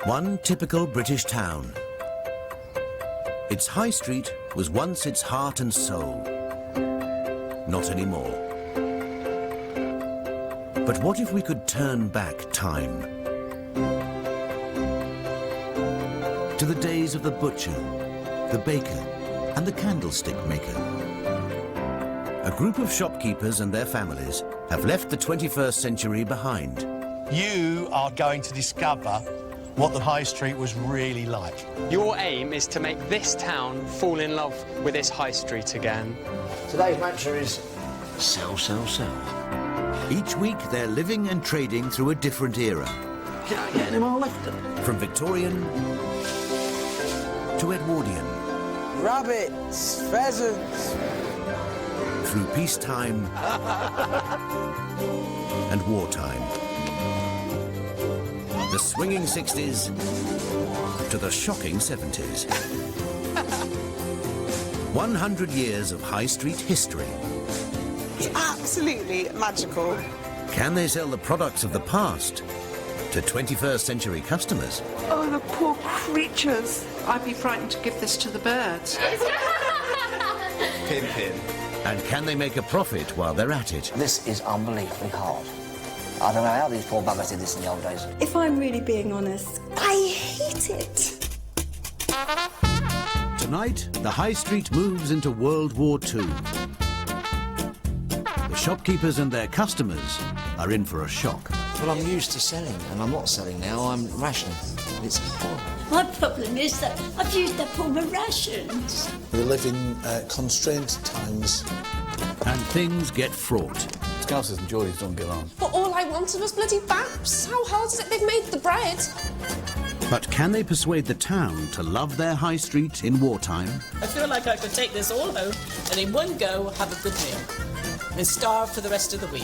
One typical British town. Its high street was once its heart and soul. Not anymore. But what if we could turn back time? To the days of the butcher, the baker, and the candlestick maker. A group of shopkeepers and their families have left the 21st century behind. You are going to discover what the high street was really like. Your aim is to make this town fall in love with its high street again. Today's mantra is sell, sell, sell. Each week they're living and trading through a different era. Can I get any more lifted? From Victorian to Edwardian. Rabbits, pheasants. Through peacetime and wartime. The swinging 60s to the shocking 70s. 100 years of high street history. It's absolutely magical. Can they sell the products of the past to 21st century customers? Oh, the poor creatures. I'd be frightened to give this to the birds. Pin, pin. And can they make a profit while they're at it? This is unbelievably hard. I don't know how these poor buggers did this in the old days. If I'm really being honest, I hate it. Tonight, the high street moves into World War II. The shopkeepers and their customers are in for a shock. Well, I'm used to selling, and I'm not selling now, I'm rationing. It's horrible. My problem is that I've used up all my rations. We live in constrained times. And things get fraught. Scousers and Geordies don't get on. But all I wanted was bloody baps. How hard is it they've made the bread? But can they persuade the town to love their high street in wartime? I feel like I could take this all home and in one go have a good meal and starve for the rest of the week.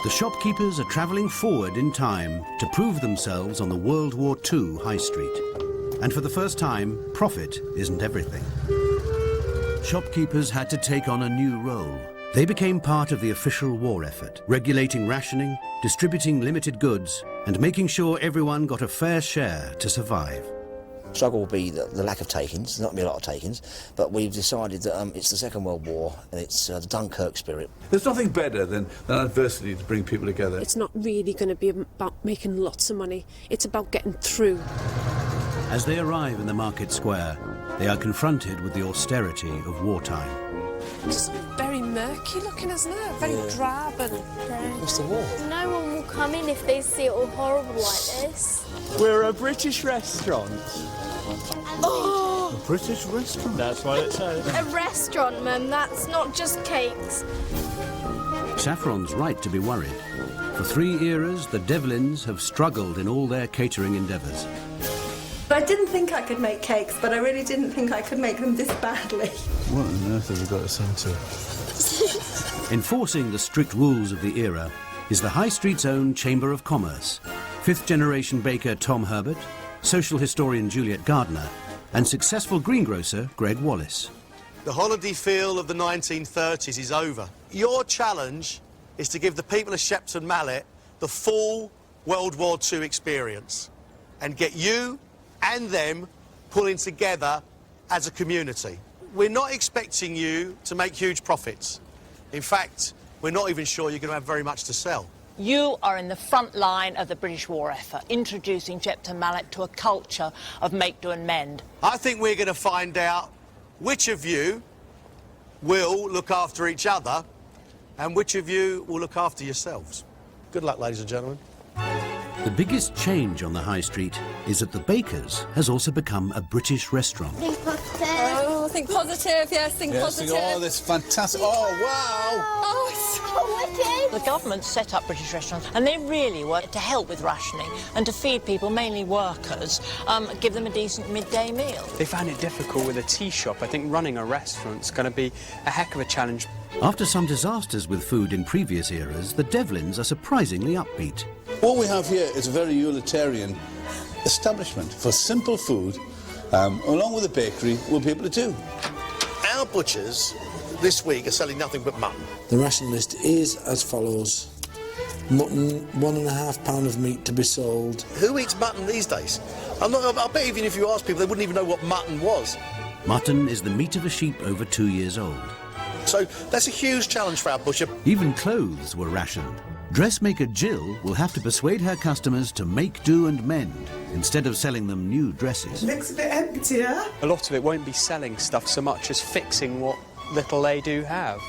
The shopkeepers are travelling forward in time to prove themselves on the World War II high street. And for the first time, profit isn't everything. Shopkeepers had to take on a new role. They became part of the official war effort, regulating rationing, distributing limited goods, and making sure everyone got a fair share to survive. The struggle will be the lack of takings. There's not going to be a lot of takings, but we've decided that it's the Second World War and it's the Dunkirk spirit. There's nothing better than adversity to bring people together. It's not really going to be about making lots of money. It's about getting through. As they arrive in the market square, they are confronted with the austerity of wartime. It's very murky looking, isn't it? Very drab and... What's the war? No one will come in if they see it all horrible like this. We're a British restaurant. A British restaurant? That's what it says. A restaurant, Mum, that's not just cakes. Saffron's right to be worried. For 3 eras, the Devlins have struggled in all their catering endeavours. I didn't think I could make cakes, but I really didn't think I could make them this badly. What on earth have we got us into? Enforcing the strict rules of the era is the High Street's own Chamber of Commerce, 5th-generation baker Tom Herbert, social historian Juliet Gardner, and successful greengrocer Greg Wallace. The holiday feel of the 1930s is over. Your challenge is to give the people of Shepton Mallet the full World War II experience and get you and them pulling together as a community. We're not expecting you to make huge profits. In fact, we're not even sure you're going to have very much to sell. You are in the front line of the British war effort, introducing Shepton Mallet to a culture of make, do and mend. I think we're going to find out which of you will look after each other and which of you will look after yourselves. Good luck, ladies and gentlemen. The biggest change on the High Street is that the Baker's has also become a British restaurant. Think positive. Oh, think positive, yes, think positive. Oh, this fantastic. Oh, wow. Oh, it's so wicked. The government set up British restaurants and they really work to help with rationing and to feed people, mainly workers, give them a decent midday meal. They found it difficult with a tea shop. I think running a restaurant's going to be a heck of a challenge. After some disasters with food in previous eras, the Devlins are surprisingly upbeat. What we have here is a very utilitarian establishment for simple food, along with a bakery, we'll be able to do. Our butchers this week are selling nothing but mutton. The ration list is as follows. Mutton, £1.5 of meat to be sold. Who eats mutton these days? I bet even if you ask people, they wouldn't even know what mutton was. Mutton is the meat of a sheep over 2 years old. So that's a huge challenge for our butcher. Even clothes were rationed. Dressmaker Jill will have to persuade her customers to make do and mend instead of selling them new dresses. Looks a bit emptier. A lot of it won't be selling stuff so much as fixing what little they do have.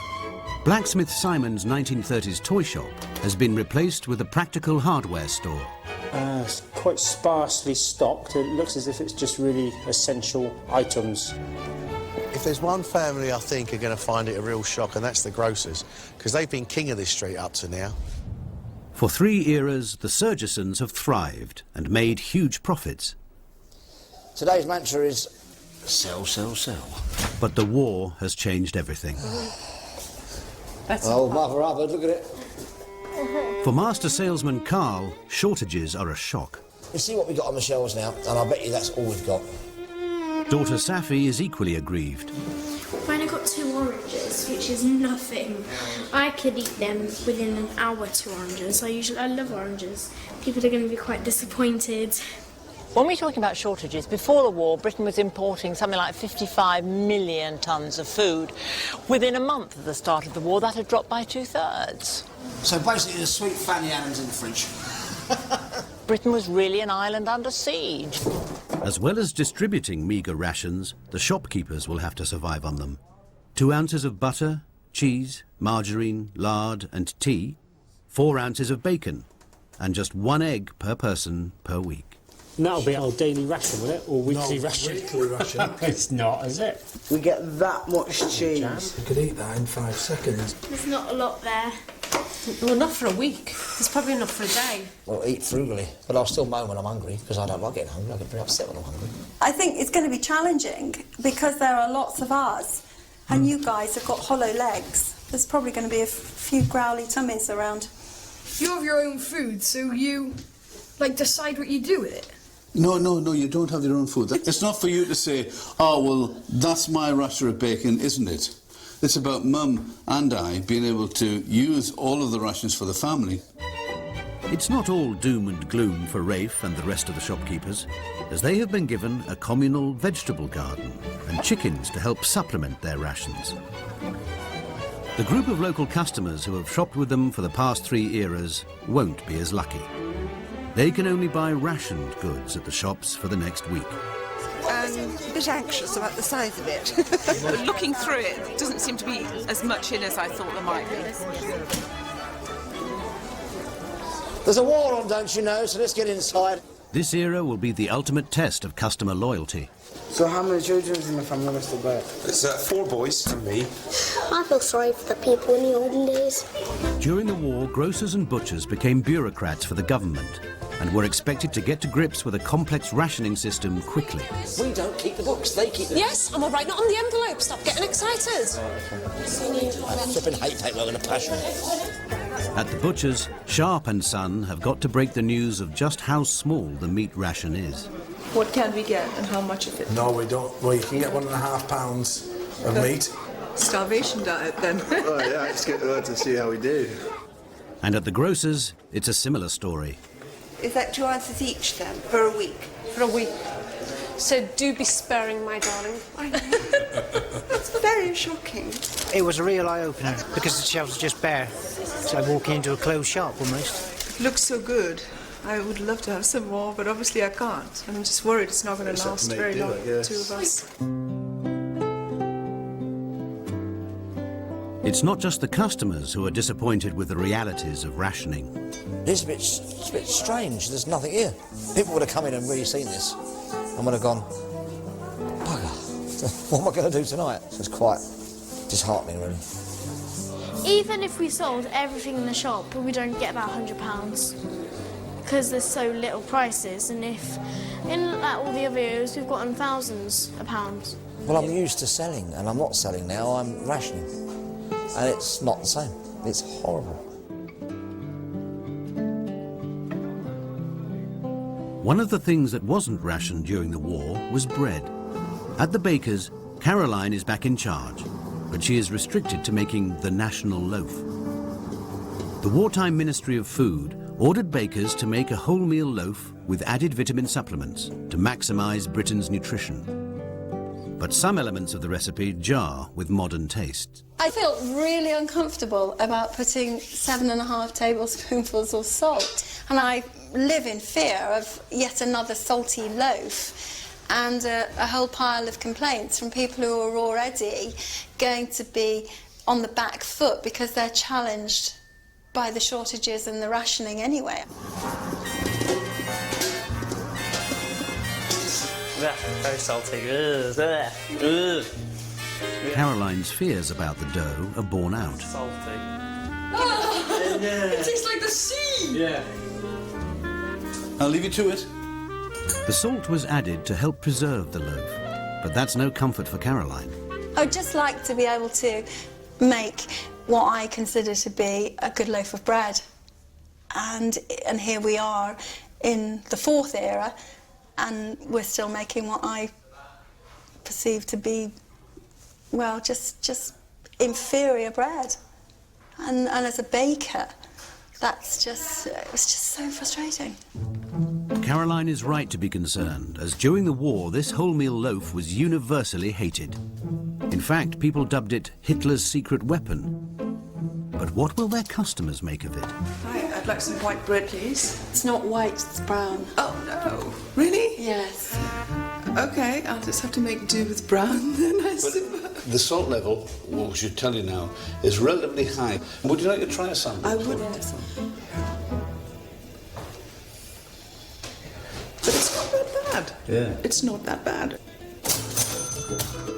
Blacksmith Simon's 1930s toy shop has been replaced with a practical hardware store. It's quite sparsely stocked. It looks as if it's just really essential items. If there's one family I think are going to find it a real shock, and that's the grocers, because they've been king of this street up to now. For 3 eras, the Surgesons have thrived and made huge profits. Today's mantra is sell, sell, sell. But the war has changed everything. Oh, Mother Hubbard, look at it. For master salesman Carl, shortages are a shock. You see what we've got on the shelves now, and I bet you that's all we've got. Daughter Safi is equally aggrieved. When I got 2 oranges, which is nothing, I could eat them within an hour, 2 oranges. I love oranges. People are going to be quite disappointed. When we're talking about shortages, before the war, Britain was importing something like 55 million tonnes of food. Within a month of the start of the war, that had dropped by 2/3. So basically, the sweet Fanny Adams in the fridge. Britain was really an island under siege. As well as distributing meagre rations, the shopkeepers will have to survive on them. 2 ounces of butter, cheese, margarine, lard and tea, 4 ounces of bacon, and just 1 egg per person per week. And that'll be our daily ration, will it? Or weekly ration? Weekly ration. It's not, is it? We get that much cheese. You could eat that in 5 seconds. There's not a lot there. Well, enough for a week. There's probably enough for a day. Well, eat frugally, but I'll still moan when I'm hungry, because I don't like getting hungry. I get pretty upset when I'm hungry. I think it's going to be challenging because there are lots of us and you guys have got hollow legs. There's probably going to be a few growly tummies around. You have your own food, so you, decide what you do with it? No, you don't have your own food. It's not for you to say, oh, well, that's my rasher of bacon, isn't it? It's about Mum and I being able to use all of the rations for the family. It's not all doom and gloom for Rafe and the rest of the shopkeepers, as they have been given a communal vegetable garden and chickens to help supplement their rations. The group of local customers who have shopped with them for the past 3 eras won't be as lucky. They can only buy rationed goods at the shops for the next week. A bit anxious about the size of it. But looking through it, doesn't seem to be as much in as I thought there might be. There's a war on, don't you know, so let's get inside. This era will be the ultimate test of customer loyalty. So how many children's in the family, Mr. Burt? It's 4 boys and me. I feel sorry for the people in the olden days. During the war, grocers and butchers became bureaucrats for the government and were expected to get to grips with a complex rationing system quickly. We don't keep the books, they keep them. Yes, and we're writing it on the envelope. Stop getting excited. I flipping hate paper with a passion. At the butchers, Sharp and Son have got to break the news of just how small the meat ration is. What can we get and how much of it? No, we don't. Well, you can get £1.5 of meat. Starvation diet, then. Oh, yeah, just get to see how we do. And at the grocers, it's a similar story. Is that 2 ounces each, then, for a week? For a week. So do be sparing, my darling. I know. That's very shocking. It was a real eye-opener, because the shelves are just bare. It's like walking into a closed shop, almost. It looks so good. I would love to have some more, but obviously I can't. And I'm just worried it's not going to last very long, the 2 of us. It's not just the customers who are disappointed with the realities of rationing. It's a bit strange, there's nothing here. People would have come in and really seen this and would have gone, bugger, what am I going to do tonight? So it's quite disheartening, really. Even if we sold everything in the shop, we don't get about £100 because there's so little prices, and if in all the other years we've gotten thousands of pounds. Well, I'm used to selling, and I'm not selling now, I'm rationing. And it's not the same. It's horrible. One of the things that wasn't rationed during the war was bread. At the baker's, Caroline is back in charge. but she is restricted to making the national loaf. The wartime Ministry of Food ordered bakers to make a wholemeal loaf with added vitamin supplements to maximise Britain's nutrition. But some elements of the recipe jar with modern tastes. I feel really uncomfortable about putting 7.5 tablespoonfuls of salt, and I live in fear of yet another salty loaf and a whole pile of complaints from people who are already going to be on the back foot because they're challenged by the shortages and the rationing anyway. Very salty. Caroline's fears about the dough are borne out. Salty. Oh, it tastes like the sea! Yeah. I'll leave you to it. The salt was added to help preserve the loaf, but that's no comfort for Caroline. I'd just like to be able to make what I consider to be a good loaf of bread. And here we are in the 4th era, and we're still making what I perceive to be, well, just inferior bread. And as a baker, it's just so frustrating. Caroline is right to be concerned, as during the war, this wholemeal loaf was universally hated. In fact, people dubbed it Hitler's secret weapon. But what will their customers make of it? Hi, I'd like some white bread, please. It's not white, it's brown. Oh, no. Really? Yes. OK, I'll just have to make do with brown then, I suppose. The salt level, well, we should tell you now, is relatively high. Would you like to try a sample? I would. Yes. But it's not that bad. Yeah. It's not that bad.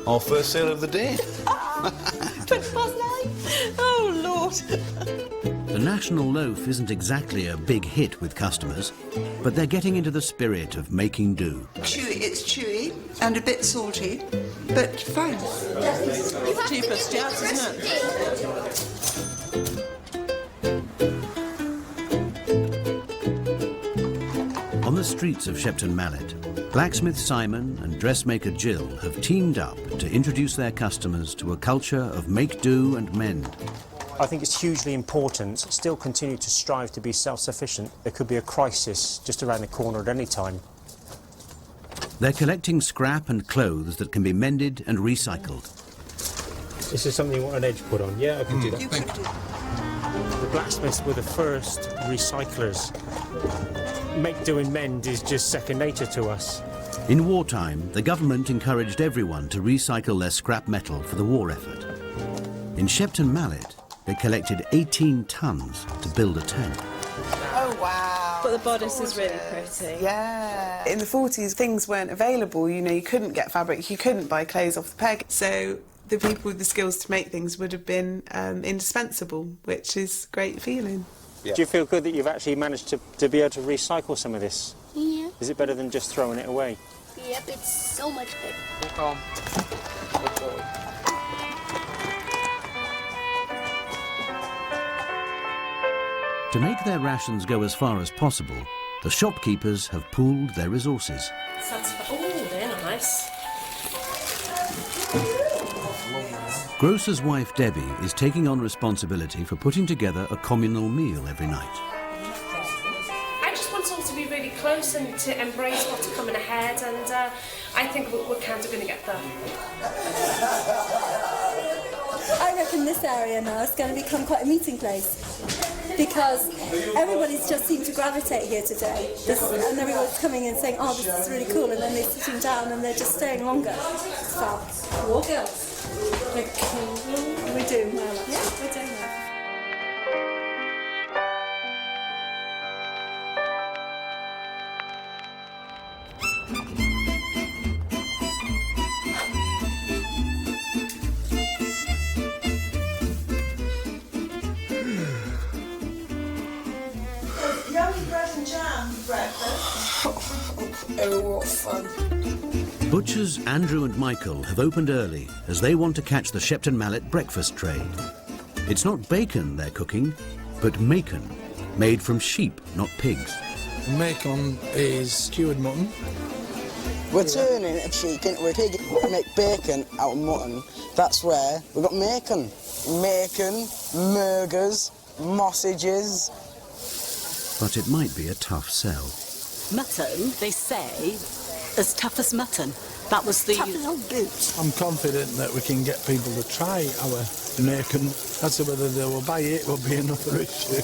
Our first sale of the day. 20 Oh, Lord. The national loaf isn't exactly a big hit with customers, but they're getting into the spirit of making do. It's chewy and a bit salty, but fine. Cheapest, yes, isn't it? On the streets of Shepton Mallet, blacksmith Simon and dressmaker Jill have teamed up to introduce their customers to a culture of make do and mend. I think it's hugely important, still continue to strive to be self-sufficient. There could be a crisis just around the corner at any time. They're collecting scrap and clothes that can be mended and recycled. This is something you want an edge put on? Yeah, I can do that. You could do. The blacksmiths were the first recyclers. Make do and mend is just second nature to us. In wartime, the government encouraged everyone to recycle their scrap metal for the war effort. In Shepton Mallet, they collected 18 tons to build a tank. Oh, wow. But the bodice is really pretty. Yeah. In the 40s, things weren't available. You know, you couldn't get fabric, you couldn't buy clothes off the peg. So the people with the skills to make things would have been indispensable, which is a great feeling. Yeah. Do you feel good that you've actually managed to be able to recycle some of this? Yeah. Is it better than just throwing it away? Yep, it's so much better. Walk on. To make their rations go as far as possible, the shopkeepers have pooled their resources. Oh, they're nice. Grocer's wife Debbie is taking on responsibility for putting together a communal meal every night. I just want us all to be really close and to embrace what's coming ahead, and I think we're kind of going to get there. I reckon this area now is going to become quite a meeting place, because everybody's just seemed to gravitate here today. And everyone's coming in saying, oh, this is really cool, and then they're sitting down and they're just staying longer. So, war girls. We're doing well. Yeah, we're doing well. Yummy bread and jam for breakfast. Oh, what fun. Butchers Andrew and Michael have opened early as they want to catch the Shepton Mallet breakfast trade. It's not bacon they're cooking, but macon, made from sheep, not pigs. Macon is cured mutton, We're turning a chicken into a pig. We make bacon out of mutton. That's where we've got macon. Macon, murgers, mossages. But it might be a tough sell. Mutton, they say, as tough as mutton. That was the... Tough as old boots. I'm confident that we can get people to try our macon. As to whether they will buy it will be another issue.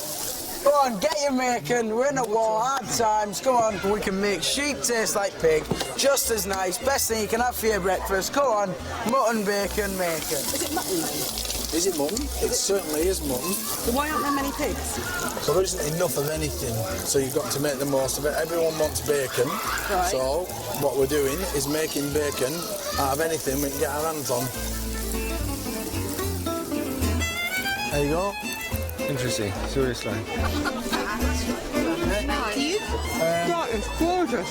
Go on, get your macon. We're in a war, hard times. Go on. We can make sheep taste like pig. Just as nice. Best thing you can have for your breakfast. Go on. Mutton, bacon, macon. Is it mutton then? Is it mutton? It certainly is mutton. So why aren't there many pigs? So there isn't enough of anything, so you've got to make the most of it. Everyone wants bacon, Right. so what we're doing is making bacon out of anything we can get our hands on. There you go. Interesting, seriously. Thank you. That is gorgeous.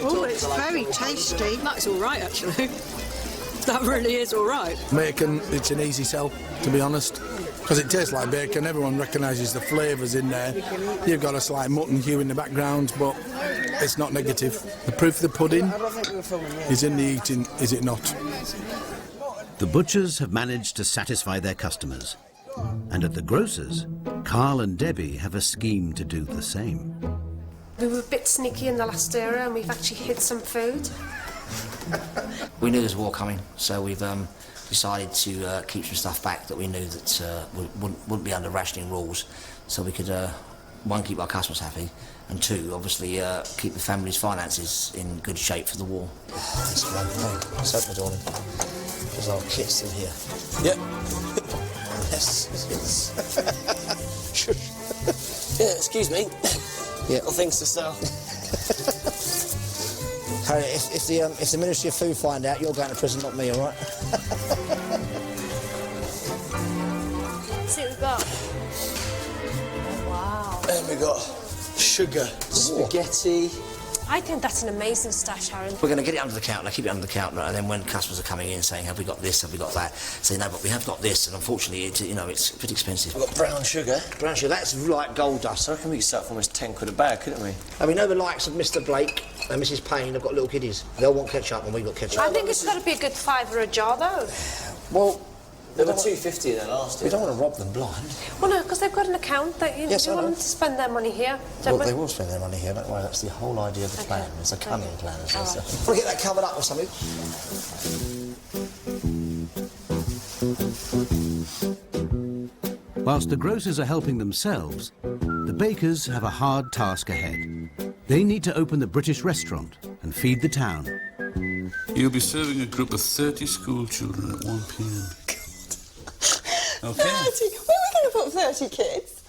Oh, it's very tasty. That's all right, actually. That really is all right. Bacon, it's an easy sell, to be honest, because it tastes like bacon. Everyone recognises the flavours in there. You've got a slight mutton hue in the background, but it's not negative. The proof of the pudding is in the eating, is it not? The butchers have managed to satisfy their customers. And at the grocer's, Carl and Debbie have a scheme to do the same. We were a bit sneaky in the last era and we've actually hid some food. We knew there was war coming, so we've decided to keep some stuff back that we knew that wouldn't be under rationing rules, so we could, one, keep our customers happy, and two, obviously, keep the family's finances in good shape for the war. That's great. Let's open the door then. There's our kit still here. Yep. Yes. Yeah, excuse me. Yeah. Got things to sell. Harry, if the Ministry of Food find out, you're going to prison, not me, all right? See what we've got. Wow. And we got sugar, spaghetti. I think that's an amazing stash, Aaron. We're going to get it under the counter, keep it under the counter, and then when customers are coming in saying, have we got this, have we got that, say, no, but we have got this, and unfortunately, it's pretty expensive. We've got brown sugar. Brown sugar, that's like gold dust. I reckon we could sell for almost 10 quid a bag, couldn't we? And we know the likes of Mr. Blake and Mrs. Payne have got little kiddies. They'll want ketchup, and we've got ketchup. I think it's got to be a good £5 a jar, though. Well, They were £2.50 there last year. we don't want to rob them blind. Well, no, because they've got an account that you, Yes, you I want know. them to spend their money here, don't Well, we? they will spend their money here, don't worry. That's the whole idea of the plan. It's a cunning plan, as they All say. right. Want to get that covered up or something? Whilst the grocers are helping themselves, the bakers have a hard task ahead. They need to open the British restaurant and feed the town. You'll be serving a group of 30 school children at 1 p.m. Okay. 30? Where are we going to put 30 kids?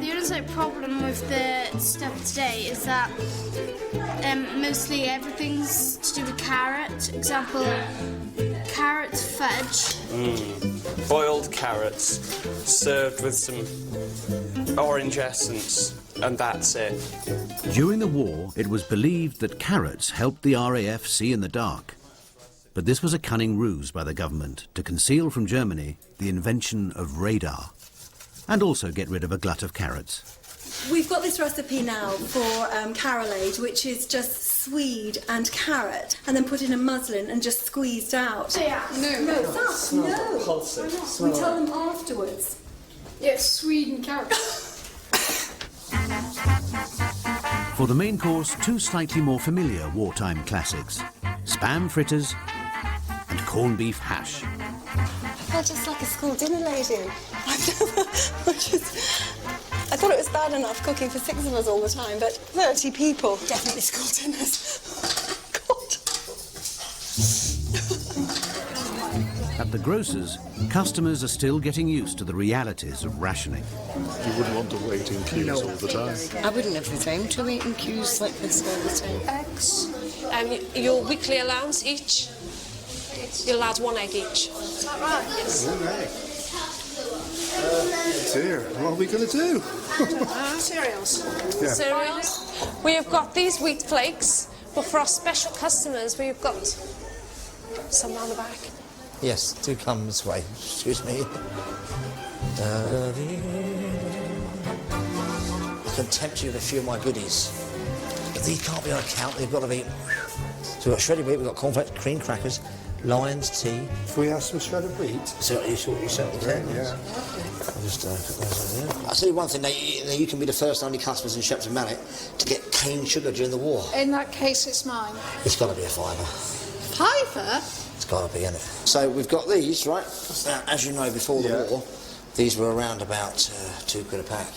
The other problem with the stuff today is that mostly everything's to do with carrot. Example, carrot fudge. Boiled carrots, served with some orange essence, and that's it. During the war, it was believed that carrots helped the RAF see in the dark. But this was a cunning ruse by the government to conceal from Germany the invention of radar and also get rid of a glut of carrots. We've got this recipe now for carrelade, which is just swede and carrot, and then put in a muslin and just squeezed out. Yeah. No, that's no. We tell them afterwards. Yeah, swede and carrot. For the main course, two slightly more familiar wartime classics, spam fritters and corned beef hash. I felt just like a school dinner lady. I thought it was bad enough cooking for 6 of us all the time, but 30 people, definitely school dinners. At the grocer's, customers are still getting used to the realities of rationing. You wouldn't want to wait in queues all the time. I wouldn't have the time to wait in queues like this all the time. Eggs. Your weekly allowance each. You're allowed 1 egg each. Is that right? Yes. Dear, what are we going to do? Cereals. Yeah. Cereals. We have got these wheat flakes, but for our special customers, we've got some round the back. Yes, do come this way. Excuse me. I can tempt you with a few of my goodies. These can't be on account, they've got to be... So we've got shredded wheat, we've got cornflakes, cream crackers, Lions tea. If we have some shredded wheat? Certainly, you certainly can. Yeah. I'll just put those on there. I'll tell you one thing, now you can be the first and only customers in Shepton Mallet to get cane sugar during the war. In that case, it's mine. It's got to be a fiver. Fiver? It's got to be, hasn't it? So we've got these, right? Now, as you know, before the war, these were around about £2 a pack.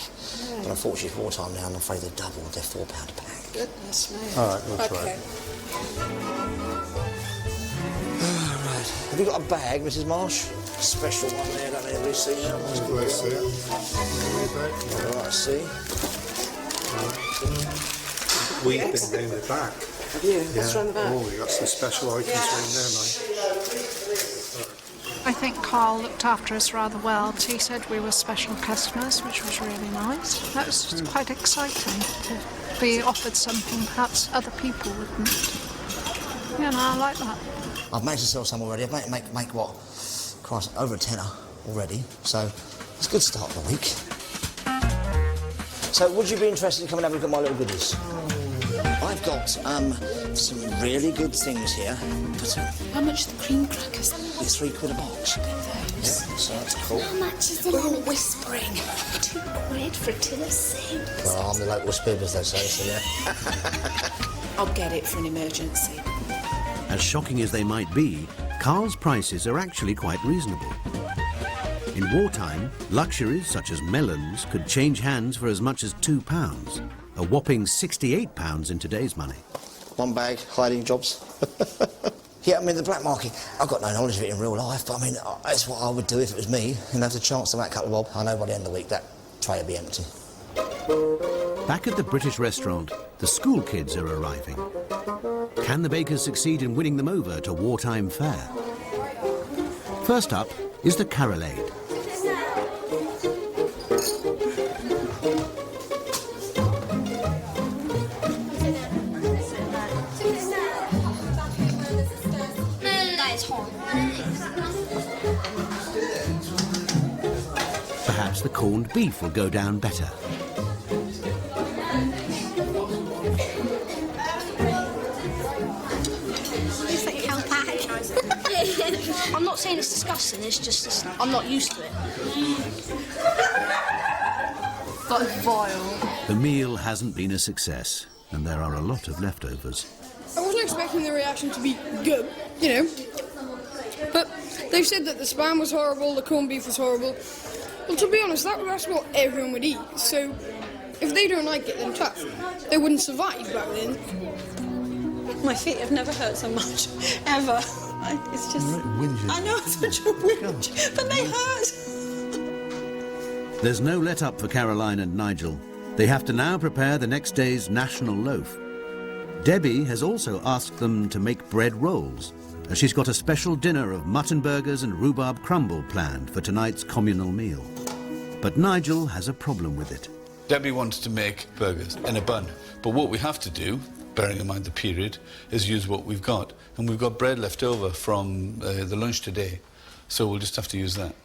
Yeah. But unfortunately, it's wartime now, I'm afraid they're doubled. They're £4 a pack. Goodness me. All right, we'll try it. Right. Have you got a bag, Mrs. Marsh? A special one there, don't they? See that one? Let's see it. All right, see. We've been down the back. Have you? What's around the back? Oh, we got some special items around there, mate. I think Carl looked after us rather well. He said we were special customers, which was really nice. That was just quite exciting to be offered something perhaps other people wouldn't. Yeah, no, I like that. I've managed to sell some already. I've make what? Christ, over a tenner already. So it's a good start of the week. So would you be interested in coming and have a look at my little goodies? I've got some really good things here. But, How much are the cream crackers? it's £3 a box. Yeah, so that's cool. How much is the all whispering? £2 for a tin of soup. Well, I'm the local spib, as they say, so yeah. I'll get it for an emergency. As shocking as they might be, Carl's prices are actually quite reasonable. In wartime, luxuries such as melons could change hands for as much as £2, a whopping £68 in today's money. One bag, hiding jobs. Yeah, I mean, the black market, I've got no knowledge of it in real life, but I mean, that's what I would do if it was me, and have the chance to make a couple of bob. I know by the end of the week that tray would be empty. Back at the British restaurant, the school kids are arriving. Can the bakers succeed in winning them over to wartime fare? First up is the carolade. Perhaps the corned beef will go down better. I'm not saying it's disgusting, it's just I'm not used to it. That's vile. The meal hasn't been a success, and there are a lot of leftovers. I wasn't expecting the reaction to be good, you know. But they said that the spam was horrible, the corned beef was horrible. Well, to be honest, that's what everyone would eat. So if they don't like it, then tough. They wouldn't survive back then. My feet have never hurt so much, ever. It's just... I know, it's such a whinge, but they hurt. There's no let-up for Caroline and Nigel. They have to now prepare the next day's national loaf. Debbie has also asked them to make bread rolls, as she's got a special dinner of mutton burgers and rhubarb crumble planned for tonight's communal meal. But Nigel has a problem with it. Debbie wanted to make burgers in a bun, but what we have to do, bearing in mind the period, is use what we've got. And we've got bread left over from the lunch today, so we'll just have to use that.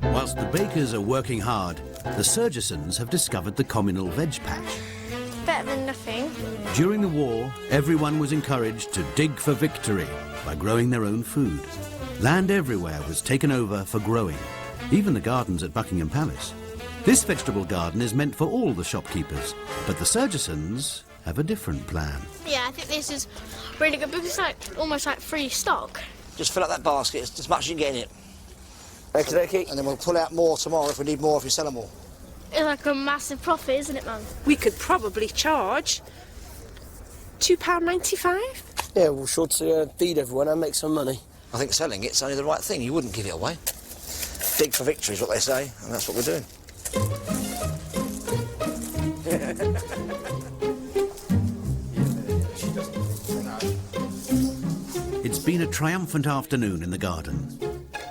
Whilst the bakers are working hard, the Surgisons have discovered the communal veg patch. Better than nothing. During the war, everyone was encouraged to dig for victory by growing their own food. Land everywhere was taken over for growing, even the gardens at Buckingham Palace. This vegetable garden is meant for all the shopkeepers, but the Surgisons have a different plan. Yeah, I think this is really good because it's like almost like free stock. Just fill up that basket as much as you can get in it. Okay, and then we'll pull out more tomorrow if we need more, if we sell them all. It's like a massive profit, isn't it, Mum? We could probably charge £2.95. Yeah, we'll sure to feed everyone and make some money. I think selling it's only the right thing. You wouldn't give it away. Dig for victory is what they say, and that's what we're doing. It's been a triumphant afternoon in the garden.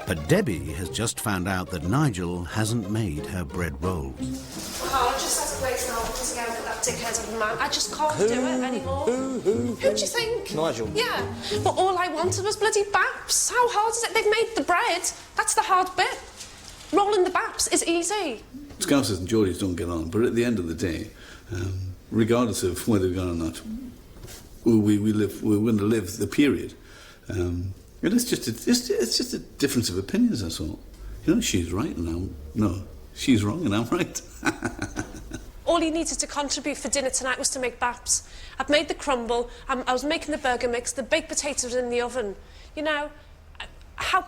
But Debbie has just found out that Nigel hasn't made her bread rolls. Carl, just as a waste now because again with that dickhead of a man. I just can't do it anymore. Who do you think? Nigel. Yeah, but all I wanted was bloody baps. How hard is it? They've made the bread. That's the hard bit. Rolling the baps is easy. Scousers and Geordies don't get on, but at the end of the day, regardless of whether we've gone or not. We're going to live the period. And it's just a difference of opinions, that's all. You know, she's right and I'm... No, she's wrong and I'm right. All he needed to contribute for dinner tonight was to make baps. I've made the crumble, I was making the burger mix, the baked potatoes in the oven. You know, I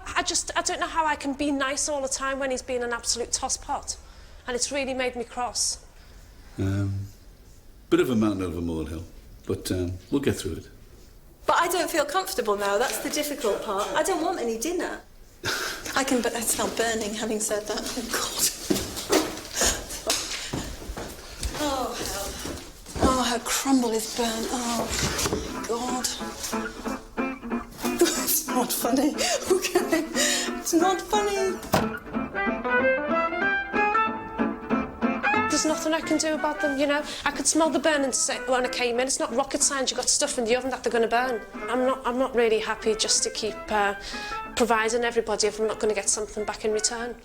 don't know how I can be nice all the time when he's been an absolute tosspot. And it's really made me cross. Bit of a mountain over a molehill, but we'll get through it. But I don't feel comfortable now. That's the difficult part. I don't want any dinner. I can smell burning, having said that. Oh, God. Oh, hell. Oh, her crumble is burnt. Oh, God. It's not funny, okay? It's not funny. There's nothing I can do about them, you know. I could smell the burning when I came in. It's not rocket science. You've got stuff in the oven that they're going to burn. I'm not really happy just to keep providing everybody if I'm not going to get something back in return.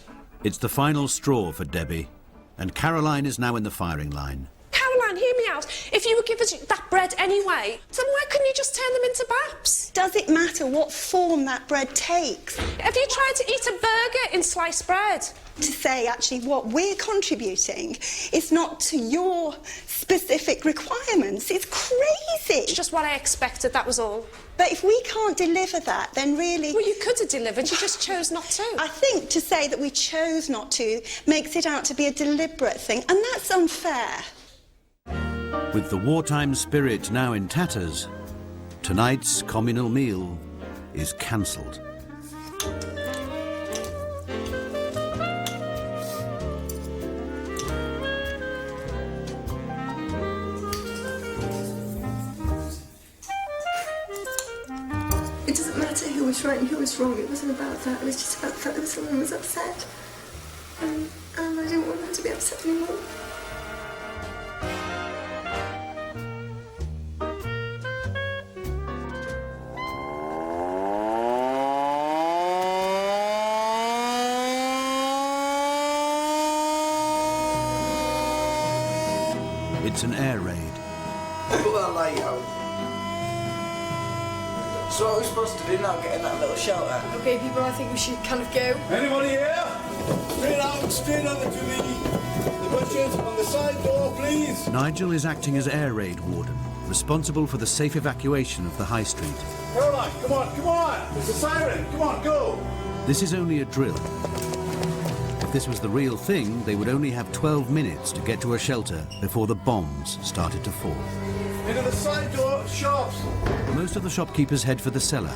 It's the final straw for Debbie, and Caroline is now in the firing line. Caroline, hear me out. If you would give us that bread anyway, then why couldn't you just turn them into baps? Does it matter what form that bread takes? Have you tried to eat a burger in sliced bread? To say, actually, what we're contributing is not to your specific requirements. It's crazy. It's just what I expected, that was all. But if we can't deliver that, then really... Well, you could have delivered, you just chose not to. I think to say that we chose not to makes it out to be a deliberate thing, and that's unfair. With the wartime spirit now in tatters, tonight's communal meal is cancelled. It doesn't matter who was right and who was wrong. It wasn't about that. It was just about the fact that someone was upset. And I didn't want them to be upset anymore. It's an air raid. So what are we supposed to do now, get in that little shelter? Okay, people, I think we should kind of go. Anybody here? Straight over to me. The butchers on the side door, please. Nigel is acting as air raid warden, responsible for the safe evacuation of the high street. Caroline, come on. There's a siren. Come on, go. This is only a drill. If this was the real thing, they would only have 12 minutes to get to a shelter before the bombs started to fall. Into the side door, shops. Most of the shopkeepers head for the cellar,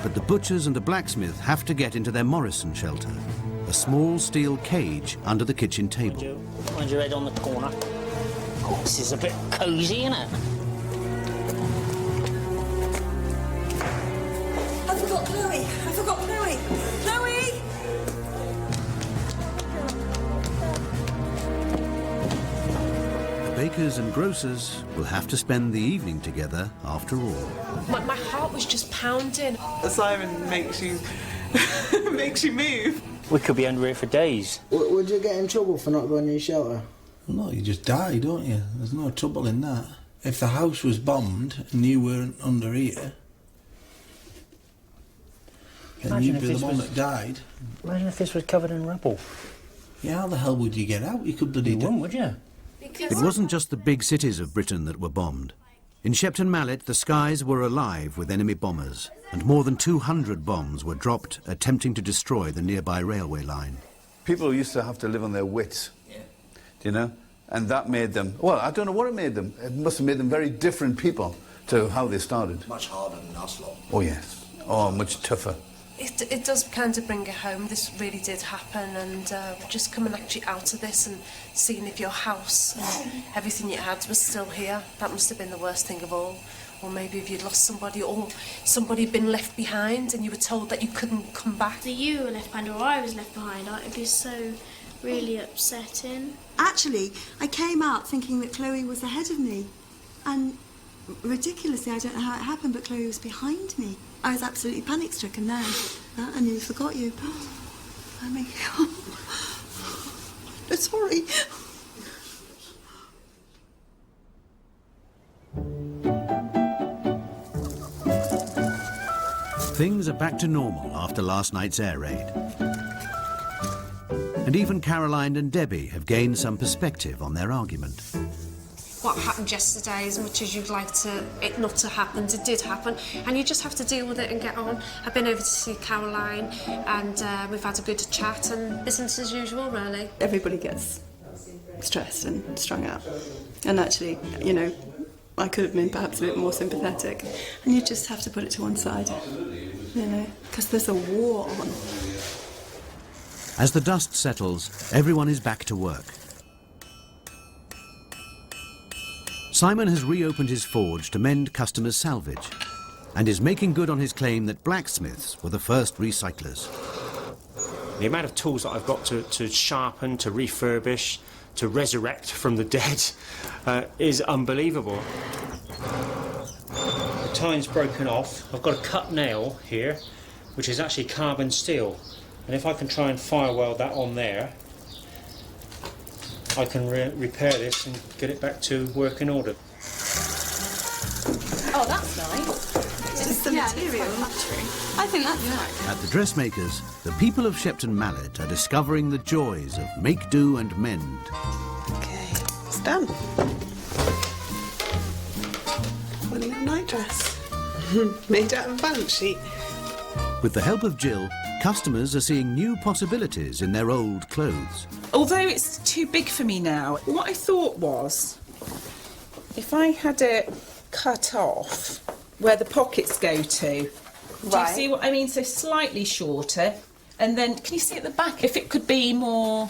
but the butchers and the blacksmith have to get into their Morrison shelter, a small steel cage under the kitchen table. Mind your head on the corner. Oh, this is a bit cosy, isn't it? I forgot Chloe. Chloe! The bakers and grocers will have to spend the evening together after all. My heart was just pounding. The siren makes you makes you move. We could be under here for days. Would you get in trouble for not going to your shelter? No, you just die, don't you? There's no trouble in that. If the house was bombed and you weren't under here, then you'd be the one that died. Imagine if this was covered in rubble. Yeah, how the hell would you get out? You could bloody... You wouldn't, would you? It wasn't just the big cities of Britain that were bombed. In Shepton Mallet, the skies were alive with enemy bombers, and more than 200 bombs were dropped attempting to destroy the nearby railway line. People used to have to live on their wits, you know, and that made them, well, I don't know what it made them. It must have made them very different people to how they started. Much harder than us lot. Oh, yes. Oh, much tougher. It does kind of bring it home. This really did happen, and just coming actually out of this and seeing if your house and everything you had was still here, that must have been the worst thing of all. Or maybe if you'd lost somebody, or somebody had been left behind and you were told that you couldn't come back. That you were left behind or I was left behind, it would be so really upsetting. Actually, I came out thinking that Chloe was ahead of me. And ridiculously, I don't know how it happened, but Chloe was behind me. I was absolutely panic-stricken then. I nearly forgot you. I mean, sorry. Things are back to normal after last night's air raid. And even Caroline and Debbie have gained some perspective on their argument. What happened yesterday, as much as you'd like it not to happen, it did happen, and you just have to deal with it and get on. I've been over to see Caroline, and we've had a good chat, and business as usual, really. Everybody gets stressed and strung out, and actually, you know, I could have been perhaps a bit more sympathetic, and you just have to put it to one side, you know, because there's a war on. As the dust settles, everyone is back to work. Simon has reopened his forge to mend customers' salvage and is making good on his claim that blacksmiths were the first recyclers. The amount of tools that I've got to sharpen, to refurbish, to resurrect from the dead is unbelievable. The tine's broken off. I've got a cut nail here, which is actually carbon steel. And if I can try and fire weld that on there, I can repair this and get it back to working order. Oh, that's nice. Just the material. I think that's nice. At the dressmakers, the people of Shepton Mallet are discovering the joys of make do and mend. Okay, it's done. What a little night dress. Made out of a balance sheet. With the help of Jill, customers are seeing new possibilities in their old clothes. Although it's too big for me now, what I thought was, if I had it cut off where the pockets go to, do you see what I mean? So slightly shorter, and then, can you see at the back, if it could be more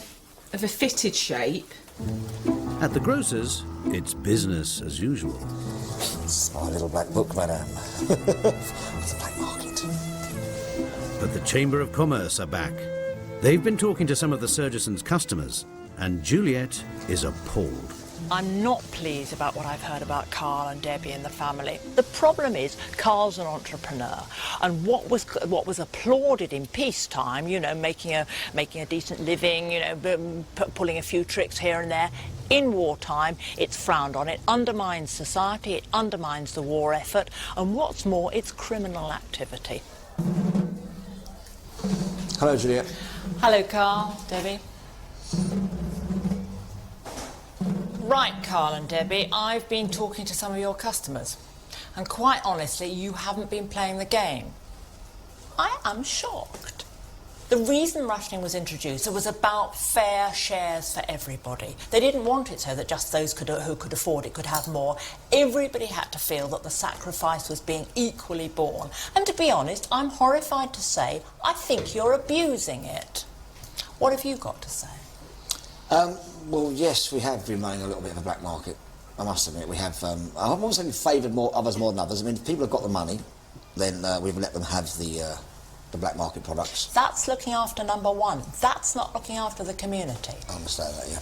of a fitted shape? At the grocer's, it's business as usual. It's my little black book, madam. It's a black market. But the Chamber of Commerce are back. They've been talking to some of the Surgesons' customers, and Juliet is appalled. I'm not pleased about what I've heard about Carl and Debbie and the family. The problem is Carl's an entrepreneur, and what was applauded in peacetime, you know, making a decent living, you know, pulling a few tricks here and there. In wartime, it's frowned on. It undermines society. It undermines the war effort, and what's more, it's criminal activity. Hello, Juliet. Hello, Carl, Debbie. Right, Carl and Debbie, I've been talking to some of your customers, and quite honestly, you haven't been playing the game. I am shocked. The reason rationing was introduced, it was about fair shares for everybody. They didn't want it so that just those who could afford it could have more. Everybody had to feel that the sacrifice was being equally borne. And to be honest, I'm horrified to say, I think you're abusing it. What have you got to say? Well, yes, we have remained a little bit of a black market. I must admit, we have. I won't say we favoured others more than others. I mean, if people have got the money, then we've let them have the black market products. That's looking after number one. That's not looking after the community. I understand that, yeah.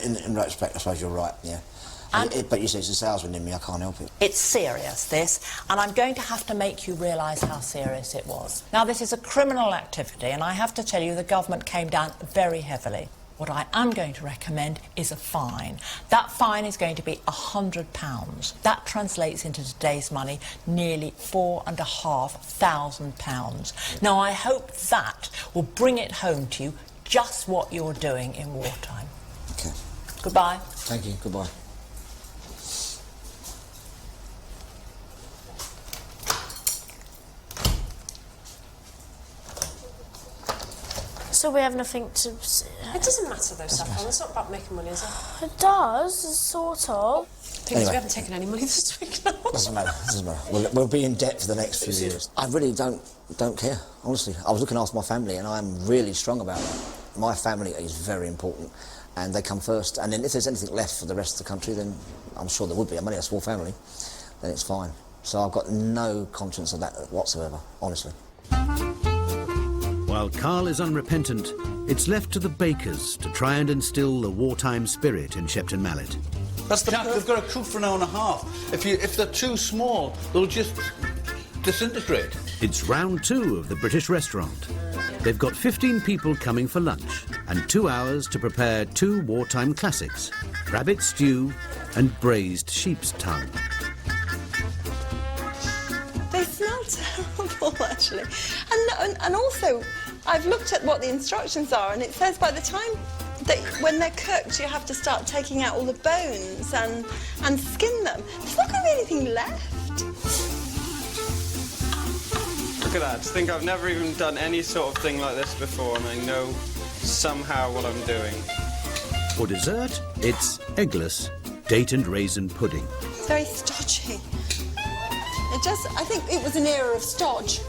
In retrospect, I suppose you're right, yeah. But you see, it's a salesman in me, I can't help it. It's serious, this, and I'm going to have to make you realise how serious it was. Now, this is a criminal activity, and I have to tell you the government came down very heavily. What I am going to recommend is a fine. That fine is going to be £100. That translates into today's money nearly £4,500. Now, I hope that will bring it home to you just what you're doing in wartime. Okay. Goodbye. Thank you. Goodbye. So we have nothing to... It doesn't matter though, Saffron. It's not about making money, is it? It does, sort of. Anyway. We haven't taken any money this week now. Doesn't matter. We'll be in debt for the next few years. I really don't care, honestly. I was looking after my family, and I'm really strong about it. My family is very important, and they come first. And then if there's anything left for the rest of the country, then I'm sure there would be. I'm only a small family, then it's fine. So I've got no conscience of that whatsoever, honestly. While Carl is unrepentant, it's left to the bakers to try and instill the wartime spirit in Shepton Mallet. That's Jack, they've got to cook for an hour and a half. If they're too small, they'll just disintegrate. It's round 2 of the British restaurant. They've got 15 people coming for lunch and 2 hours to prepare 2 wartime classics, rabbit stew and braised sheep's tongue. They smell terrible, actually. And also, I've looked at what the instructions are, and it says by the time that when they're cooked, you have to start taking out all the bones and skin them. There's not going to be anything left. Look at that. To think I've never even done any sort of thing like this before, and I know somehow what I'm doing. For dessert, it's eggless date and raisin pudding. It's very stodgy. I think it was an era of stodge.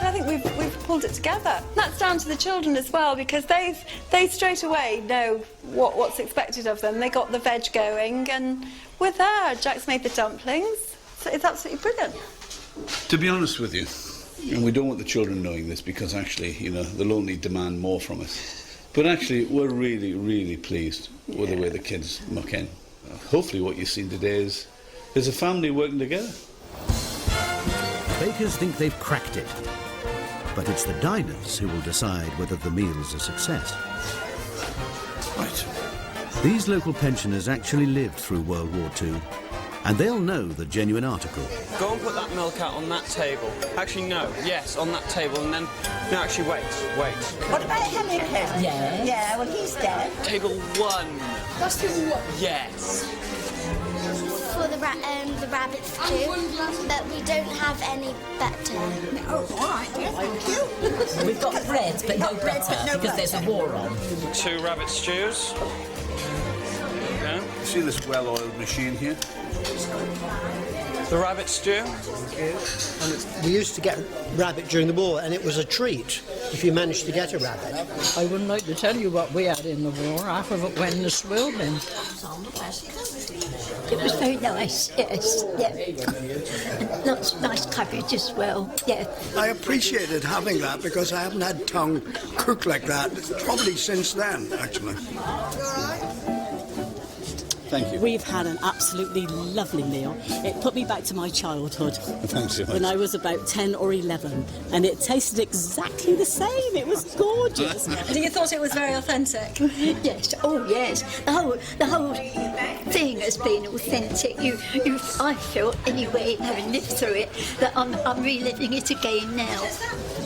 I think we've pulled it together. That's down to the children as well, because they straight away know what's expected of them. They got the veg going, and with her, Jack's made the dumplings. So it's absolutely brilliant. To be honest with you, and we don't want the children knowing this because actually, you know, they'll only demand more from us. But actually, we're really, really pleased with the way the kids muck in. Hopefully what you've seen today is a family working together. Bakers think they've cracked it, but it's the diners who will decide whether the meal's a success. Right. These local pensioners actually lived through World War II, and they'll know the genuine article. Go and put that milk out on that table. Actually, no. Yes, on that table, and then... No, actually, wait. What about Henneken? Yeah. Yeah, well, he's dead. Table 1. That's table 1? Yes. For the rabbit stew, but we don't have any butter. Oh, all right. Thank you. We've got bread, but no butter, because there's a war on. 2 rabbit stews. Yeah. You see this well-oiled machine here? The rabbit stew. We used to get rabbit during the war, and it was a treat if you managed to get a rabbit. I wouldn't like to tell you what we had in the war. Half of it went in the swilling. It was very nice, yes, yeah. Lots of nice cabbage as well, yeah. I appreciated having that because I haven't had tongue cooked like that probably since then, actually. Thank you. We've had an absolutely lovely meal. It put me back to my childhood. Thanks so much. When I was about 10 or 11, and it tasted exactly the same. It was gorgeous. And you thought it was very authentic? Yes, oh yes. The whole thing has been authentic. I felt anyway, having lived through it, that I'm reliving it again now.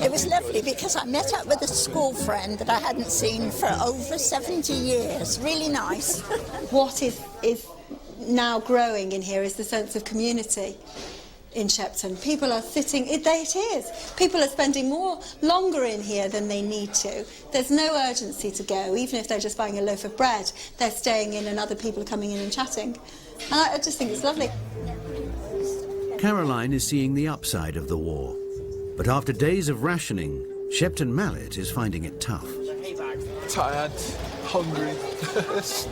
It was lovely because I met up with a school friend that I hadn't seen for over 70 years. Really nice. What is now growing in here is the sense of community in Shepton. People are sitting, it is. People are spending longer in here than they need to. There's no urgency to go, even if they're just buying a loaf of bread. They're staying in and other people are coming in and chatting. And I just think it's lovely. Caroline is seeing the upside of the war, but after days of rationing, Shepton Mallet is finding it tough. Tired, hungry,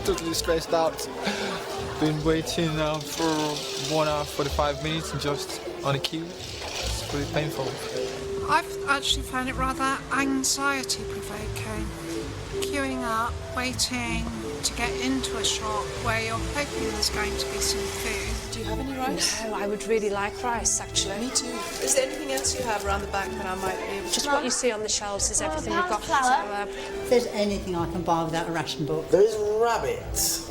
totally stressed out. Been waiting for 1 hour 45 minutes just on a queue. It's pretty painful. I've actually found it rather anxiety-provoking. Queuing up, waiting to get into a shop where you're hoping there's going to be some food. Do you have any rice? No, I would really like rice, actually. Me too. Is there anything else you have around the back that I might be able to... Just what you see on the shelves is everything we've got. So, if there's anything I can buy without a ration book. There is rabbits.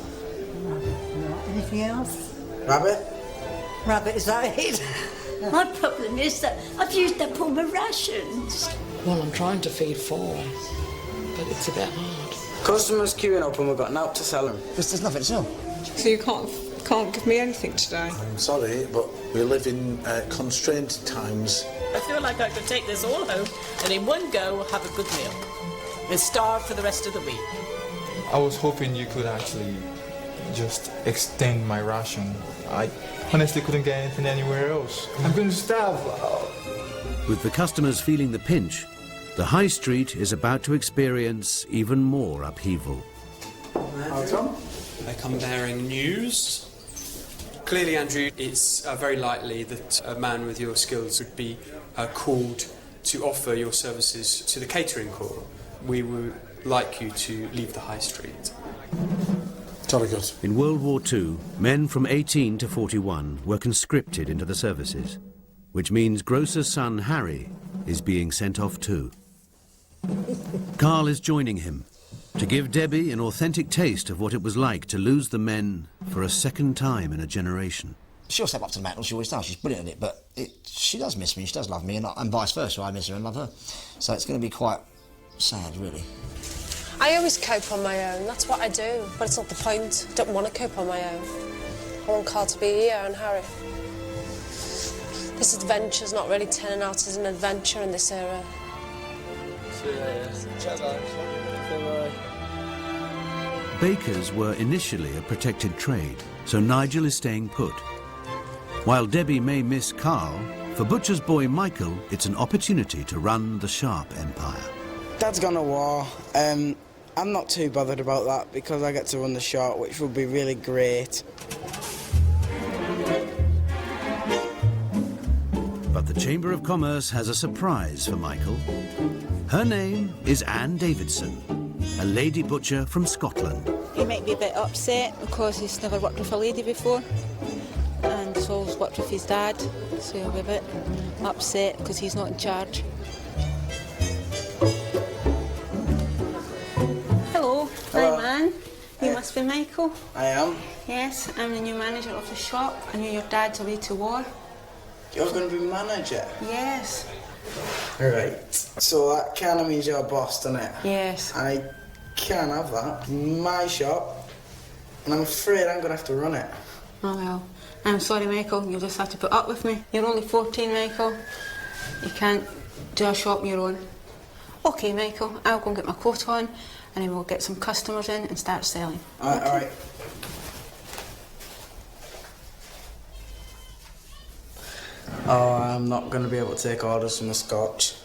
Anything else? Rabbit? Rabbit, is that it? My problem is that I've used up all my rations. Well, I'm trying to feed 4, but it's a bit hard. Customers queuing up and we've got now to sell them. There's nothing to sell. So you can't give me anything today? I'm sorry, but we live in constrained times. I feel like I could take this all home and in one go have a good meal and starve for the rest of the week. I was hoping you could actually just extend my ration. I honestly couldn't get anything anywhere else. I'm going to starve. With the customers feeling the pinch, the high street is about to experience even more upheaval. They come bearing news. Clearly, Andrew, it's very likely that a man with your skills would be called to offer your services to the catering corps. We would like you to leave the high street. In World War II, men from 18 to 41 were conscripted into the services, which means Grocer's son Harry is being sent off too. Carl is joining him to give Debbie an authentic taste of what it was like to lose the men for a second time in a generation. she'll step up to the mantle, she always does, she's brilliant at it, but she does miss me, she does love me, and vice versa, I miss her and love her. So it's going to be quite sad, really. I always cope on my own, that's what I do, but it's not the point. I don't want to cope on my own. I want Carl to be here and Harry. This adventure's not really turning out as an adventure in this era. Bakers were initially a protected trade, so Nigel is staying put. While Debbie may miss Carl, for butcher's boy Michael, it's an opportunity to run the Sharp empire. Dad's gone to war. I'm not too bothered about that because I get to run the Sharp, which would be really great. But the Chamber of Commerce has a surprise for Michael. Her name is Anne Davidson, a lady butcher from Scotland. He might be a bit upset because he's never worked with a lady before and he's always worked with his dad, so he'll be a bit upset because he's not in charge. Hello, Hello. I'm Anne. You must be Michael. I am. Yes, I'm the new manager of the shop. I knew your dad's away to war. You're going to be manager? Yes. Right. So that kind of means you're boss, doesn't it? Yes. I can't have that. My shop, and I'm afraid I'm going to have to run it. Oh well. I'm sorry, Michael. You'll just have to put up with me. You're only 14, Michael. You can't do a shop your own. OK, Michael, I'll go and get my coat on and then we'll get some customers in and start selling. All right, okay. all right. Oh, I'm not going to be able to take orders from the Scotch.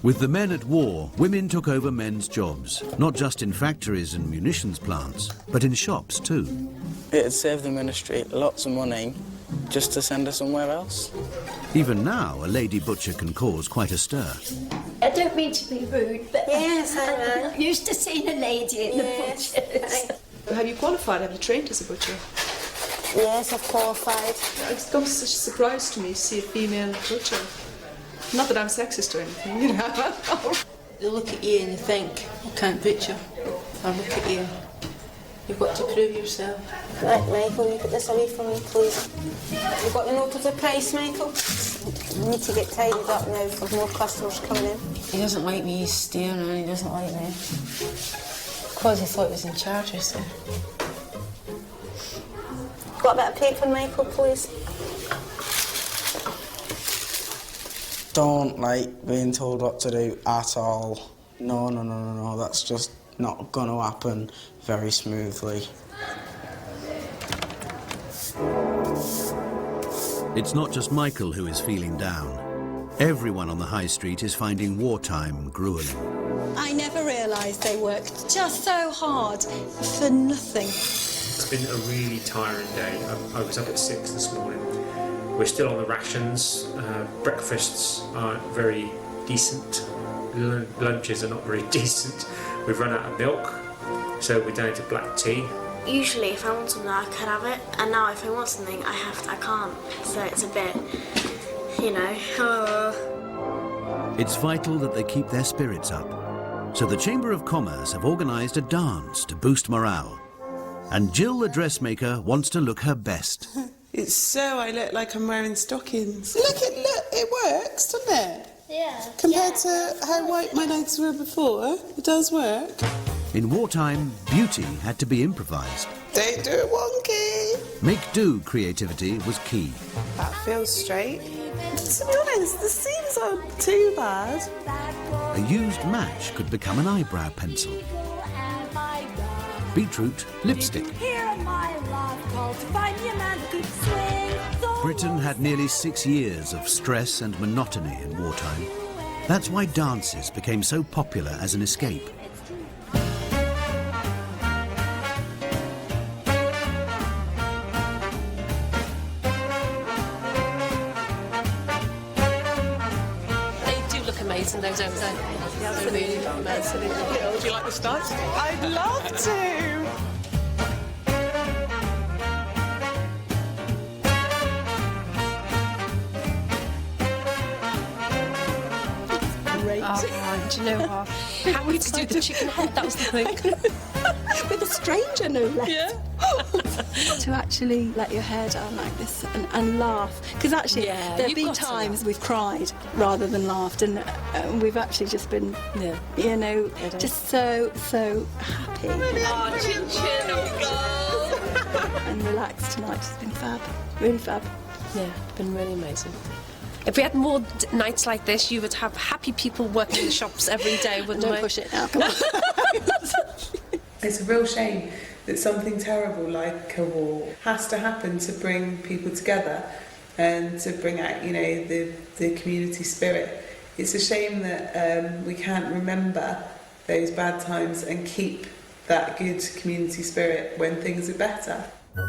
With the men at war, women took over men's jobs, not just in factories and munitions plants, but in shops too. It'd save the ministry lots of money just to send her somewhere else. Even now, a lady butcher can cause quite a stir. I don't mean to be rude, but yes, I'm used to seeing a lady in the butchers. Have you qualified? Have you trained as a butcher? Yes, I've qualified. It's come as such a surprise to me to see a female butcher. Not that I'm sexist or anything, you know. They look at you and you think, you can't butcher. Or look at you, you've got to prove yourself. Right, Michael, you put this away from me, please. You've got the note of the price, Michael? You need to get tidied up now for more customers coming in. He doesn't like me, he's staring and he doesn't like me. Because he thought he was in charge, you see. Got a bit of paper, Michael, please? Don't like being told what to do at all. No, that's just not going to happen very smoothly. It's not just Michael who is feeling down. Everyone on the high street is finding wartime grueling. I never realised they worked just so hard for nothing. It's been a really tiring day. I was up at 6 this morning. We're still on the rations. Breakfasts aren't very decent. Lunches are not very decent. We've run out of milk, so we're down to black tea. Usually if I want something I can have it, and now if I want something I can't. So it's a bit, you know. It's vital that they keep their spirits up. So the Chamber of Commerce have organised a dance to boost morale. And Jill, the dressmaker, wants to look her best. It's so I look like I'm wearing stockings. Look, it works, doesn't it? Yeah. Compared to how white my legs were before, it does work. In wartime, beauty had to be improvised. Don't do it wonky. Make-do creativity was key. That feels straight. To be honest, the seams aren't too bad. A used match could become an eyebrow pencil. Beetroot lipstick. Britain had nearly 6 years of stress and monotony in wartime. That's why dances became so popular as an escape. They do look amazing, though, don't they? Yeah, they really look amazing. Do you like the start? I'd love to. Great. Oh, do you know what? How we to do the chicken head, that was the thing. With a stranger, no less. Yeah. To actually let your hair down like this and laugh. Because actually, Yeah, there have you've been got to times laugh. we've cried rather than laughed, and we've actually just been, you know, just so happy. Oh, chin chin, oh God. And relaxed tonight. It's been fab. Really fab. Yeah, been really amazing. If we had more nights like this, you would have happy people working in the shops every day, wouldn't we? Don't push it now, come on. It's a real shame that something terrible like a war has to happen to bring people together and to bring out, you know, the community spirit. It's a shame that we can't remember those bad times and keep that good community spirit when things are better. Go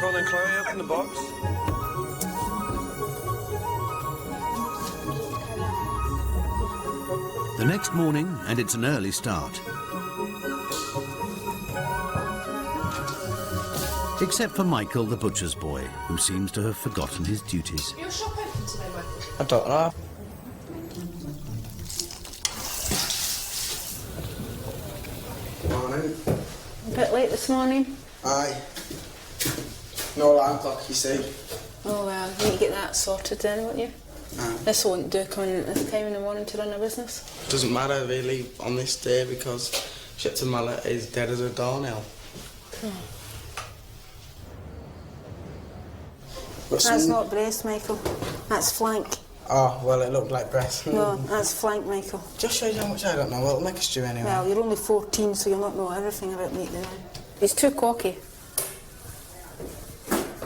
on then, Chloe, open the box. The next morning, and it's an early start. Except for Michael, the butcher's boy, who seems to have forgotten his duties. Your shop open today, Michael? I don't know. Morning. A bit late this morning. Aye. No alarm clock, you see. Oh well, you need to get that sorted then, won't you? Aye. This won't do coming in at this time in the morning to run a business. Doesn't matter really on this day because Shipton Mallet is dead as a doornail. That's not breast, Michael. That's flank. Oh, well, it looked like breast. No, that's flank, Michael. Just shows you how much I don't know. Well, it'll make a stew anyway. Well, you're only 14, so you'll not know everything about meat then. He's too cocky.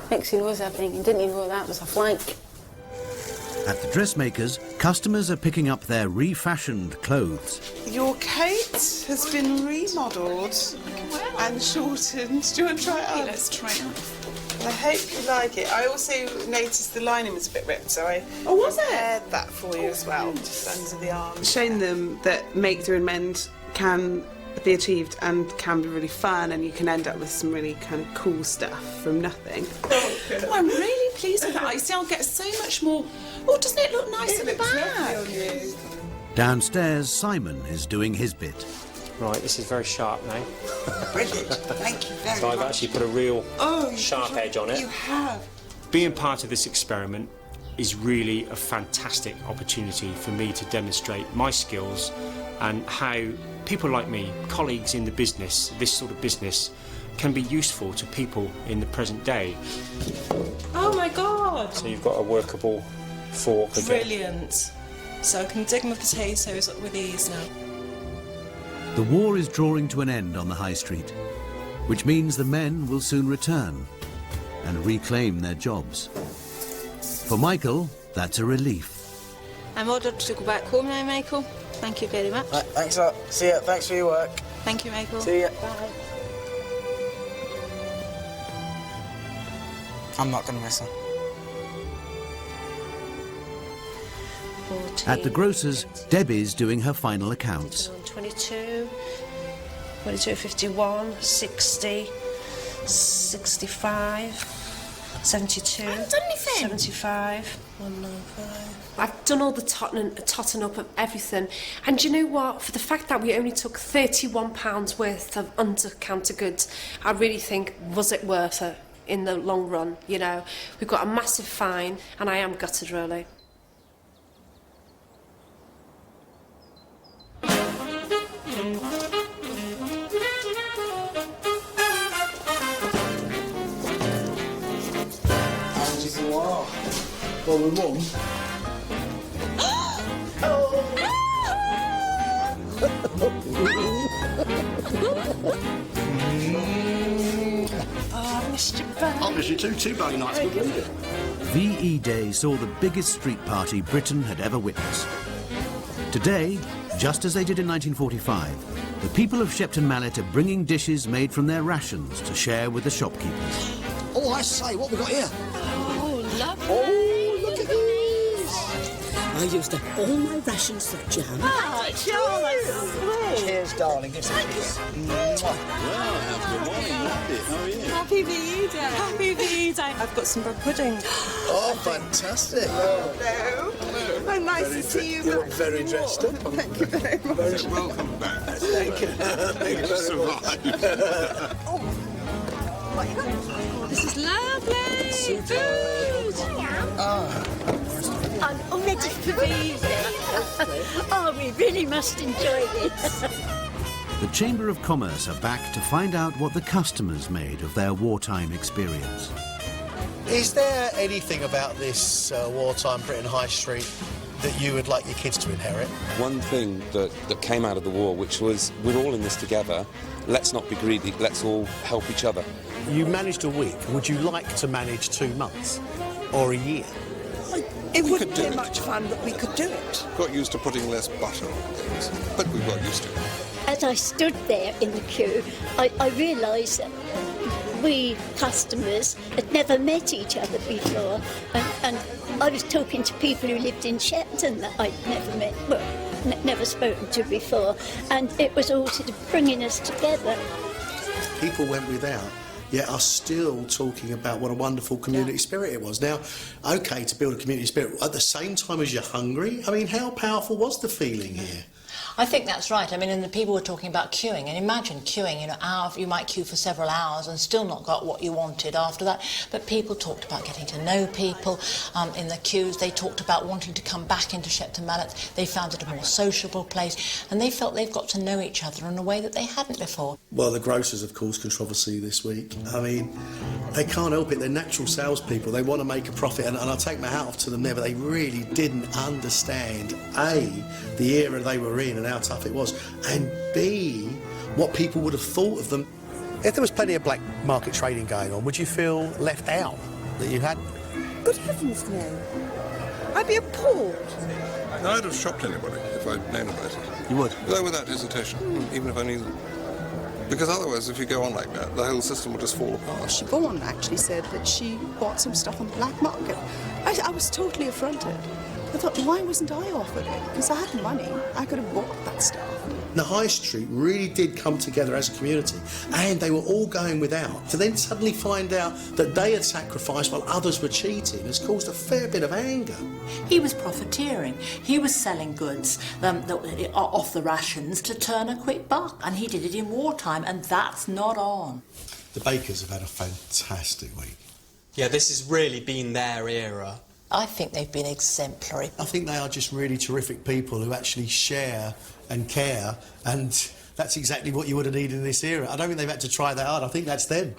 Thinks he knows everything. He didn't even know that was a flank. At the dressmakers, customers are picking up their refashioned clothes. Your coat has been remodelled and shortened. Do you want to try it on? Let's try it on. I hope you like it. I also noticed the lining was a bit ripped, so I prepared that for you as well, just under the arm. Shown them that make, do and mend can be achieved and can be really fun, and you can end up with some really kind of cool stuff from nothing. Oh, I'm really pleased with that. I see I'll get so much more. Oh, doesn't it look nice at the back? Downstairs, Simon is doing his bit. Right, this is very sharp now. Brilliant. Thank you very much. So I've actually put a real sharp edge on it. You have. Being part of this experiment is really a fantastic opportunity for me to demonstrate my skills and how people like me, colleagues in the business, this sort of business, can be useful to people in the present day. Oh my God! So you've got a workable fork again. Brilliant. So I can dig my potatoes with ease now. The war is drawing to an end on the high street, which means the men will soon return and reclaim their jobs. For Michael, that's a relief. I'm ordered to go back home now, Michael. Thank you very much. Right, thanks a lot. See ya. Thanks for your work. Thank you, Michael. See ya. Bye. I'm not going to miss her. 14, At the grocer's, Debbie's doing her final accounts. 22, 22, 51, 60, 65, 72, I haven't done anything. 75, 195. I've done all the totting up of everything. And do you know what? For the fact that we only took £31 worth of under-counter goods, I really think, was it worth it in the long run, you know? We've got a massive fine, and I am gutted, really. Well, with Mum. Oh, I missed you both. I miss you too bloody nice. VE Day saw the biggest street party Britain had ever witnessed. Today, just as they did in 1945, the people of Shepton Mallet are bringing dishes made from their rations to share with the shopkeepers. Oh, I say, what we got here? Oh, lovely. Oh, look at these. I used up all my rations of jam. Oh, Charles. Cheers, darling. Give us a kiss. Good morning, how are you? Happy VE Day. Happy VE Day. I've got some bread pudding. Oh, fantastic. Hello. Nice to see you. You look very dressed up. Thank you very much. Welcome back. Thank you. Thank you very much. This is lovely. Food. I'm all ready for these. Oh, we really must enjoy this. The Chamber of Commerce are back to find out what the customers made of their wartime experience. Is there anything about this wartime Britain High Street that you would like your kids to inherit? One thing that came out of the war, which was, we're all in this together, let's not be greedy, let's all help each other. You managed a week. Would you like to manage 2 months or a year? It wouldn't be much fun, but we could do it. Got used to putting less butter on things, but we got used to it. As I stood there in the queue, I realised that we customers had never met each other before, and I was talking to people who lived in Shepton that I'd never met, well, never spoken to before, and it was all sort of bringing us together. People went without, yet are still talking about what a wonderful community spirit it was. Now, OK, to build a community spirit, at the same time as you're hungry, I mean, how powerful was the feeling here? I think that's right. I mean, and the people were talking about queuing, and imagine queuing, you might queue for several hours and still not got what you wanted after that. But people talked about getting to know people in the queues. They talked about wanting to come back into Shepton Mallet. They found it a more sociable place, and they felt they've got to know each other in a way that they hadn't before. Well, the grocers have caused controversy this week. I mean, they can't help it. They're natural salespeople. They want to make a profit, and I'll take my hat off to them there, but they really didn't understand, A, the era they were in and how tough it was, and B, what people would have thought of them. If there was plenty of black market trading going on, would you feel left out that you had? Good heavens, no. I'd be appalled. No, I'd have shocked anybody if I'd known about it. You would? No, without hesitation, even if I knew them. Because otherwise, if you go on like that, the whole system will just fall apart. Siobhan actually said that she bought some stuff on the black market. I was totally affronted. I thought, why wasn't I offered it? Because I had the money. I could have bought that stuff. The High Street really did come together as a community, and they were all going without. To then suddenly find out that they had sacrificed while others were cheating has caused a fair bit of anger. He was profiteering. He was selling goods off the rations to turn a quick buck, and he did it in wartime, and that's not on. The bakers have had a fantastic week. Yeah, this has really been their era. I think they've been exemplary. I think they are just really terrific people who actually share and care, and that's exactly what you would have needed in this era. I don't think they've had to try that hard. I think that's them.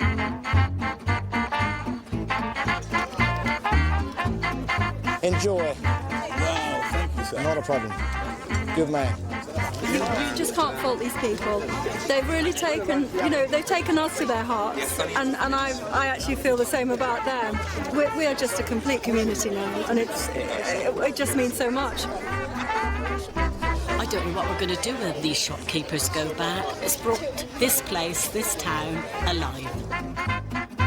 Enjoy. Wow, thank you, sir. Not a problem. Good man. You just can't fault these people. They've really taken, they've taken us to their hearts, and I actually feel the same about them. We are just a complete community now, and it just means so much. I don't know what we're going to do when these shopkeepers go back. It's brought this place, this town, alive.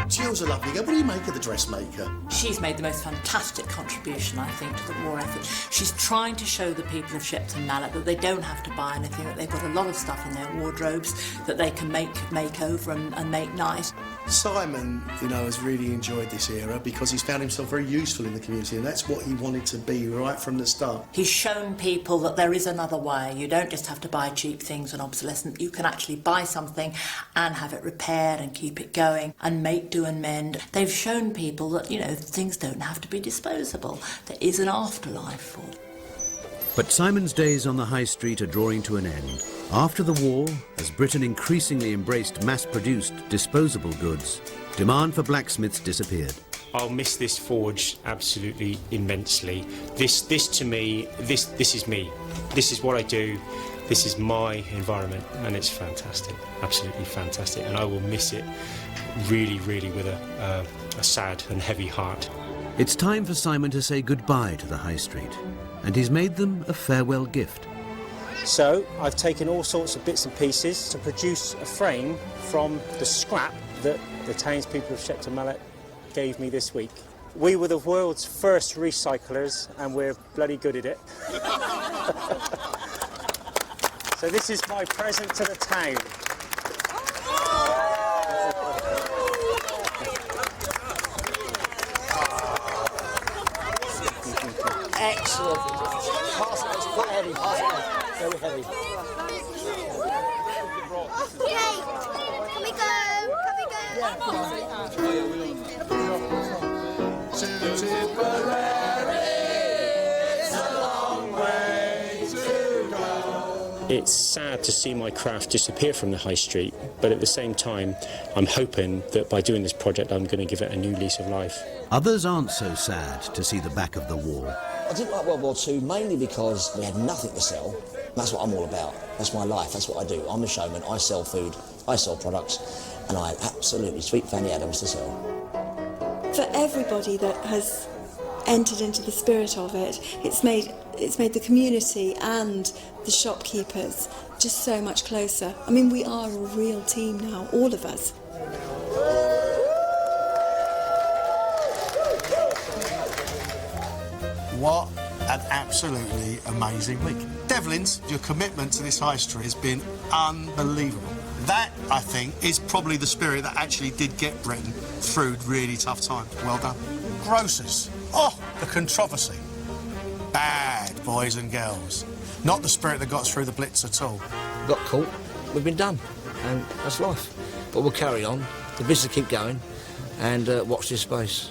Jill's a lovely girl. What do you make of the dressmaker? She's made the most fantastic contribution, I think, to the war effort. She's trying to show the people of Shepton Mallet that they don't have to buy anything, that they've got a lot of stuff in their wardrobes that they can make over and make nice. Simon, has really enjoyed this era because he's found himself very useful in the community, and that's what he wanted to be right from the start. He's shown people that there is another way. You don't just have to buy cheap things and obsolescent. You can actually buy something and have it repaired and keep it going and make do and mend. They've shown people that, things don't have to be disposable. There is an afterlife for it. But Simon's days on the high street are drawing to an end. After the war, as Britain increasingly embraced mass-produced, disposable goods, demand for blacksmiths disappeared. I'll miss this forge absolutely immensely. This to me, this is me. This is what I do. This is my environment, and it's fantastic, absolutely fantastic. And I will miss it really, really with a sad and heavy heart. It's time for Simon to say goodbye to the high street, and he's made them a farewell gift. So I've taken all sorts of bits and pieces to produce a frame from the scrap that the townspeople of Shepton Mallet gave me this week. We were the world's first recyclers, and we're bloody good at it. So this is my present to the town. Excellent. Pass it, it's quite heavy. Pass it on. Very heavy. Can we It's sad to see my craft disappear from the high street, but at the same time, I'm hoping that by doing this project, I'm going to give it a new lease of life. Others aren't so sad to see the back of the war. I didn't like World War II mainly because we had nothing to sell. That's what I'm all about. That's my life. That's what I do. I'm a showman. I sell food. I sell products. And I had absolutely sweet Fanny Adams to sell. For everybody that has entered into the spirit of it, it's made the community and the shopkeepers just so much closer. I mean, we are a real team now, all of us. What an absolutely amazing week. Devlins, your commitment to this high street has been unbelievable. That, I think, is probably the spirit that actually did get Britain through really tough times. Well done. Grocers. Oh, the controversy. Bad boys and girls. Not the spirit that got us through the Blitz at all. Got caught, we've been done, and that's life. But we'll carry on, the business will keep going, and watch this space.